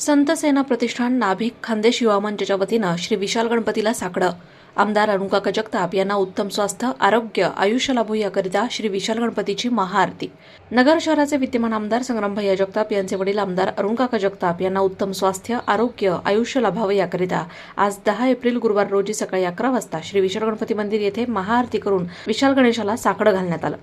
संत सेना प्रतिष्ठान नाभिक खानदेश युवा मंचच्या वतीनं श्री विशाल गणपतीला साकडं. आमदार अरुणकाका जगताप यांना उत्तम स्वास्थ्य, आरोग्य, आयुष्य लाभो याकरिता श्री विशाल गणपतीची महाआरती. नगर शहराचे विद्यमान आमदार संग्रामभैया जगताप यांचे वडील आमदार अरुणकाका जगताप यांना उत्तम स्वास्थ्य, आरोग्य, आयुष्य लाभावे याकरिता आज 10 एप्रिल गुरुवार रोजी सकाळी 11 वाजता श्री विशाल गणपती मंदिर येथे महाआरती करून विशाल गणेशाला साकडं घालण्यात आलं.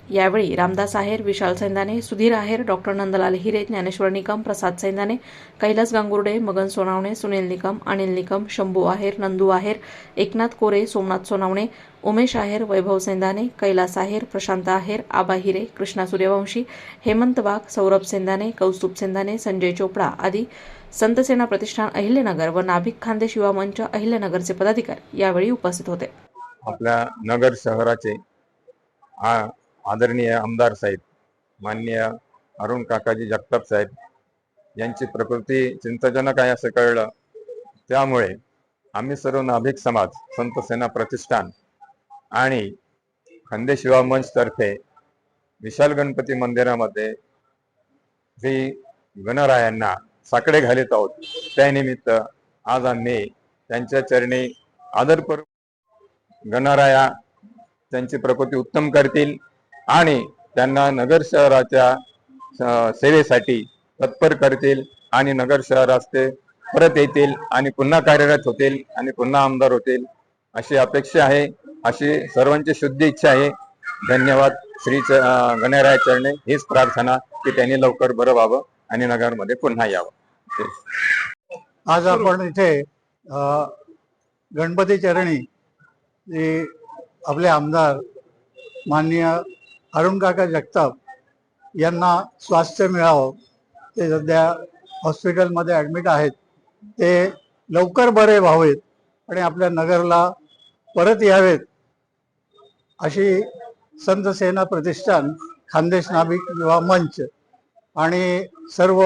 यावेळी रामदास आहेर, विशाल सैंदाने, सुधीर आहेर, डॉक्टर नंदलाल हिरे, ज्ञानेश्वर निकम, प्रसाद सैंदाने, कैलास गांगुर्डे, मगन सोनावणे, सुनील निकम, अनिल निकम, शंभू आहेर, नंदू आहेर, एकनाथ कोरे, सोमनाथ सोनावणे, उमेश आहेर, वैभव सैंदाने, कैलास आहेर, प्रशांत आहेर, आबा हिरे, कृष्णा सूर्यवंशी, हेमंत वाघ, सौरभ सैंदाने, कौस्तुभ सैंदाने, संजय चोपडा आदी संत सेना प्रतिष्ठान अहिल्यानगर व नाभिक खानदेश युवा मंच अहिल्यानगरचे पदाधिकारी यावेळी उपस्थित होते. आपल्या नगर शहराचे आदरणीय आमदार साहेब माननीय अरुण काकाजी जगताप साहेब यांची प्रकृती चिंताजनक आहे असं कळलं. त्यामुळे आम्ही सर्व नाभिक समाज, संत सेना प्रतिष्ठान आणि खानदेश युवा मंच तर्फे विशाल गणपती मंदिरामध्ये श्री गणरायांना साकडे घालीत आहोत. त्यानिमित्त आज आम्ही त्यांच्या चरणी आदरपूर्वक गणराया त्यांची प्रकृती उत्तम करतील आणि त्यांना नगर शहराच्या सेवेसाठी तत्पर करतील आणि नगर शहरात ते परत येतील आणि पुन्हा कार्यरत होतील आणि पुन्हा आमदार होतील अशी अपेक्षा आहे, अशी सर्वांची शुद्ध इच्छा आहे. धन्यवाद. श्री गणराया चरणी हीच प्रार्थना की त्यांनी लवकर बरं व्हावं आणि नगरमध्ये पुन्हा यावं. आज आपण इथे गणपती चरणी आपले आमदार माननीय अरुणकाका जगताप यांना स्वास्थ्य मिळावं. ते सध्या हॉस्पिटलमध्ये ॲडमिट आहेत. ते लवकर बरे व्हावेत आणि आपल्या नगरला परत यावेत अशी संत सेना प्रतिष्ठान, खानदेश नाभिक युवा मंच आणि सर्व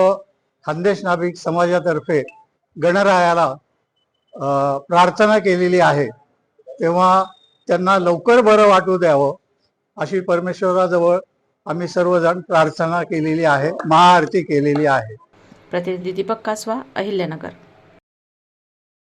खानदेश नाभिक समाजातर्फे गणरायाला प्रार्थना केलेली आहे. तेव्हा त्यांना लवकर बरं वाटू द्यावं अशी परमेश्वराजवळ आम्ही सर्वजण प्रार्थना केलेली आहे, महाआरती केलेली आहे. प्रतिनिधी दीपक कासवा, अहिल्यानगर.